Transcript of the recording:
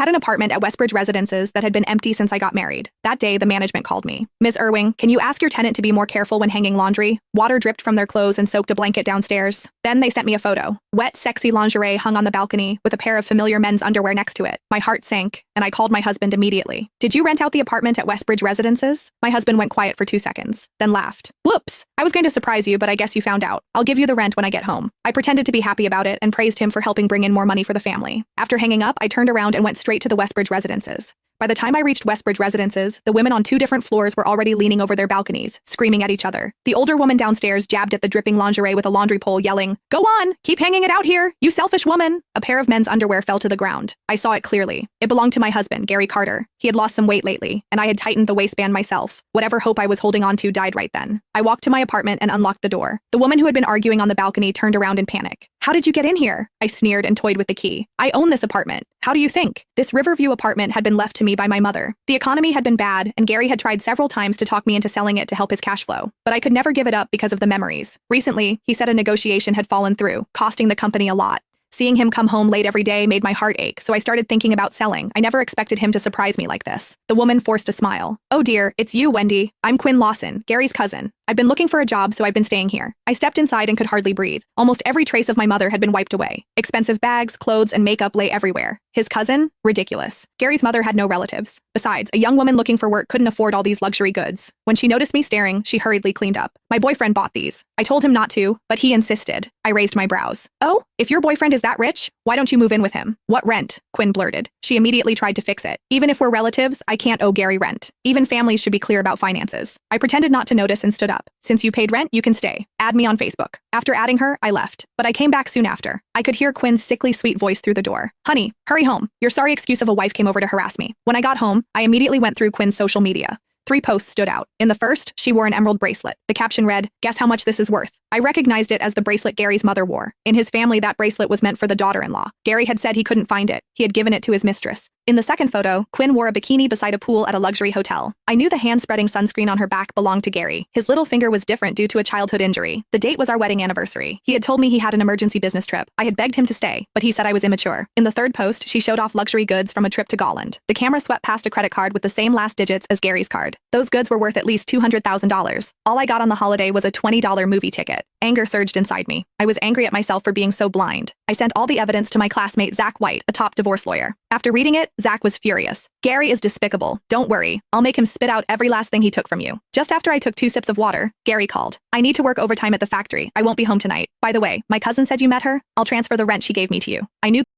Had an apartment at Westbridge Residences that had been empty since I got married. That day, the management called me. Ms. Irving, can you ask your tenant to be more careful when hanging laundry? Water dripped from their clothes and soaked a blanket downstairs. Then they sent me a photo. Wet, sexy lingerie hung on the balcony with a pair of familiar men's underwear next to it. My heart sank, and I called my husband immediately. Did you rent out the apartment at Westbridge Residences? My husband went quiet for 2 seconds, then laughed. Whoops! I was going to surprise you, but I guess you found out. I'll give you the rent when I get home. I pretended to be happy about it and praised him for helping bring in more money for the family. After hanging up, I turned around and went straight to the Westbridge Residences. By the time I reached Westbridge Residences, the women on 2 different floors were already leaning over their balconies, screaming at each other. The older woman downstairs jabbed at the dripping lingerie with a laundry pole, yelling, "Go on! Keep hanging it out here, you selfish woman!" A pair of men's underwear fell to the ground. I saw it clearly. It belonged to my husband, Gary Carter. He had lost some weight lately, and I had tightened the waistband myself. Whatever hope I was holding on to died right then. I walked to my apartment and unlocked the door. The woman who had been arguing on the balcony turned around in panic. "How did you get in here?" I sneered and toyed with the key. "I own this apartment. How do you think?" This Riverview apartment had been left to me by my mother. The economy had been bad, and Gary had tried several times to talk me into selling it to help his cash flow. But I could never give it up because of the memories. Recently, he said a negotiation had fallen through, costing the company a lot. Seeing him come home late every day made my heart ache, so I started thinking about selling. I never expected him to surprise me like this. The woman forced a smile. "Oh dear, it's you, Wendy. I'm Quinn Lawson, Gary's cousin. I've been looking for a job, so I've been staying here." I stepped inside and could hardly breathe. Almost every trace of my mother had been wiped away. Expensive bags, clothes, and makeup lay everywhere. His cousin? Ridiculous. Gary's mother had no relatives. Besides, a young woman looking for work couldn't afford all these luxury goods. When she noticed me staring, she hurriedly cleaned up. "My boyfriend bought these. I told him not to, but he insisted." I raised my brows. "Oh, if your boyfriend is that rich, why don't you move in with him?" "What rent?" Quinn blurted. She immediately tried to fix it. "Even if we're relatives, I can't owe Gary rent. Even families should be clear about finances." I pretended not to notice and stood up. "Since you paid rent, you can stay. Add me on Facebook." After adding her, I left. But I came back soon after. I could hear Quinn's sickly sweet voice through the door. "Honey, hurry home. Your sorry excuse of a wife came over to harass me." When I got home, I immediately went through Quinn's social media. 3 posts stood out. In the first, she wore an emerald bracelet. The caption read, "Guess how much this is worth." I recognized it as the bracelet Gary's mother wore. In his family, that bracelet was meant for the daughter-in-law. Gary had said he couldn't find it. He had given it to his mistress. In the second photo, Quinn wore a bikini beside a pool at a luxury hotel. I knew the hand-spreading sunscreen on her back belonged to Gary. His little finger was different due to a childhood injury. The date was our wedding anniversary. He had told me he had an emergency business trip. I had begged him to stay, but he said I was immature. In the third post, she showed off luxury goods from a trip to Golland. The camera swept past a credit card with the same last digits as Gary's card. Those goods were worth at least $200,000. All I got on the holiday was a $20 movie ticket. Anger surged inside me. I was angry at myself for being so blind. I sent all the evidence to my classmate Zach White, a top divorce lawyer. After reading it, Zach was furious. "Gary is despicable. Don't worry. I'll make him spit out every last thing he took from you." Just after I took 2 sips of water, Gary called. "I need to work overtime at the factory. I won't be home tonight. By the way, my cousin said you met her. I'll transfer the rent she gave me to you." I knew